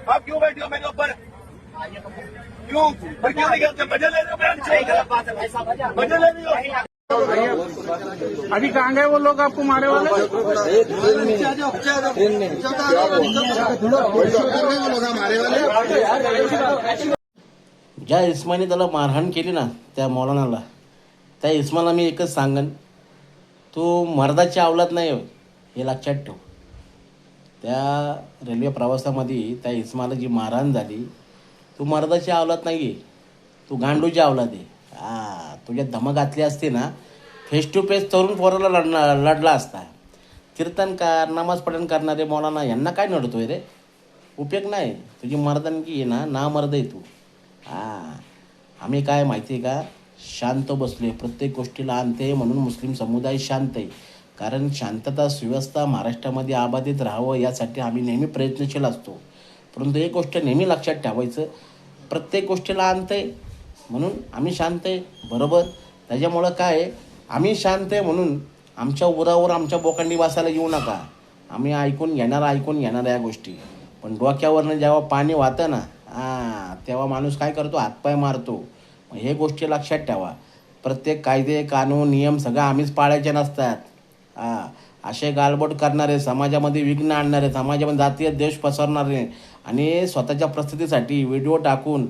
आप क्यों बैठे हो मेरे ऊपर? क्यों नहीं करते? मजे ले रहे हो? मजे ले रही हो? अभी कहाँ गए वो लोग आपको मारे वाले? ज्या इस्माने त्याला मारहाण केली ना त्या मौलानाला, त्या इस्माला मी एकच सांगन, तू मर्दाची अवलाद नाही होय हे लक्षात ठेव. त्या रेल्वे प्रवासामध्ये त्या इस्माला जी मारहाण झाली, तू मर्दाची अवलाद नाही आहे, तू गांडूची अवलाद आहे. तुझ्या धमक घातली असते ना, फेस टू फेस तरुण पोराला लढला असता. कीर्तनकार नमाज पठण करणारे मौलाना यांना काय नडतोय रे? उपयोग नाही. तुझी मर्दानकी आहे ना मर्द आहे तू. आम्ही काय माहिती आहे का, शांत बसले, प्रत्येक गोष्टीला आणते म्हणून मुस्लिम समुदाय शांत आहे. कारण शांतता सुव्यवस्था महाराष्ट्रामध्ये अबाधित राहावं यासाठी आम्ही नेहमी प्रयत्नशील असतो. परंतु एक गोष्ट नेहमी लक्षात ठेवायचं, प्रत्येक गोष्टीला आणते म्हणून आम्ही शांत आहे, बरोबर. त्याच्यामुळं काय, आम्ही शांत आहे म्हणून आमच्या उरावर आमच्या बोकांडी वासायला येऊ नका. आम्ही ऐकून घेणार या गोष्टी. पण डोक्यावरनं जेव्हा पाणी वाहतं ना, तेव्हा माणूस काय करतो, हातपाय मारतो. हे गोष्टी लक्षात ठेवा. प्रत्येक कायदे कानून नियम सगळं आम्हीच पाळायचे नसतात. असे गालबोट करणारे, समाजामध्ये विघ्न आणणारे, समाजामध्ये जातीय द्वेष पसरणारे आणि स्वतःच्या प्रसिद्धीसाठी व्हिडिओ टाकून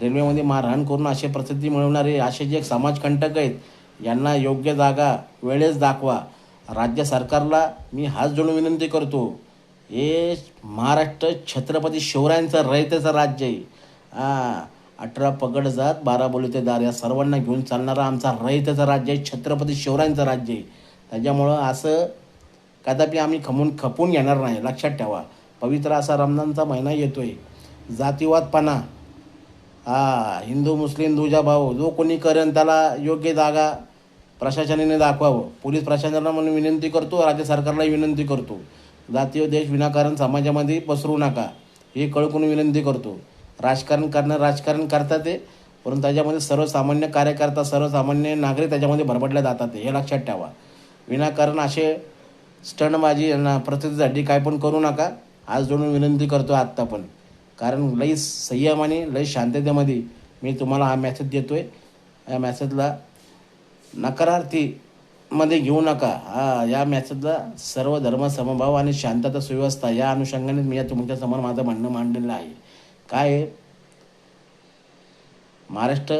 रेल्वेमध्ये मारहाण करून असे प्रसिद्धी मिळवणारे असे जे समाजकंटक आहेत, यांना योग्य जागा वेळेस दाखवा. राज्य सरकारला मी हात जोडून विनंती करतो, हे महाराष्ट्र छत्रपती शिवरायांचं रयतेचं राज्य आहे. 18 पगड जात 12 बलुतेदार या सर्वांना घेऊन चालणारा आमचा रयतेचं राज्य आहे, छत्रपती शिवरायांचं राज्य आहे. त्याच्यामुळं असं कदापि आम्ही खपून घेणार नाही, लक्षात ठेवा. पवित्र असा रमजानचा महिना येतोय. जातीवादपणा, हिंदू मुस्लिम दुजाभाव जो कोणी करेन त्याला योग्य जागा प्रशासनाने दाखवावं. पोलीस प्रशासनाला म्हणून विनंती करतो, राज्य सरकारलाही विनंती करतो, जातीय देश विनाकारण समाजामध्ये पसरू नका, हे कळकून विनंती करतो. राजकारण करतात ते, परंतु त्याच्यामध्ये सर्वसामान्य कार्यकर्ता, सर्वसामान्य नागरिक त्याच्यामध्ये भरभटले जातात, हे लक्षात ठेवा. विनाकारण असे स्टंटबाजी प्रसिद्धीसाठी काय पण करू नका, आज जोडून विनंती करतो आत्ता पण. कारण लई संयमाने लई शांततेमध्ये मी तुम्हाला हा मेसेज देतो आहे. या मेसेजला नकारार्थीमध्ये घेऊ नका. या मेसेजला सर्व धर्म समभाव आणि शांतता सुव्यवस्था या अनुषंगाने मी तुमच्या समोर माझं म्हणणं मांडलेलं आहे. काय आहे, महाराष्ट्र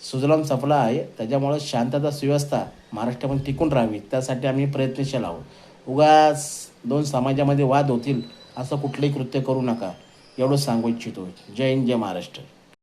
सुजलाम सफला आहे, त्याच्यामुळं शांतता सुव्यवस्था महाराष्ट्रामध्ये टिकून राहावी त्यासाठी आम्ही प्रयत्नशील आहोत. उगाच दोन समाजामध्ये वाद होतील असं कुठलंही कृत्य करू नका, एवढंच सांगू इच्छितो. जय हिंद, जय महाराष्ट्र.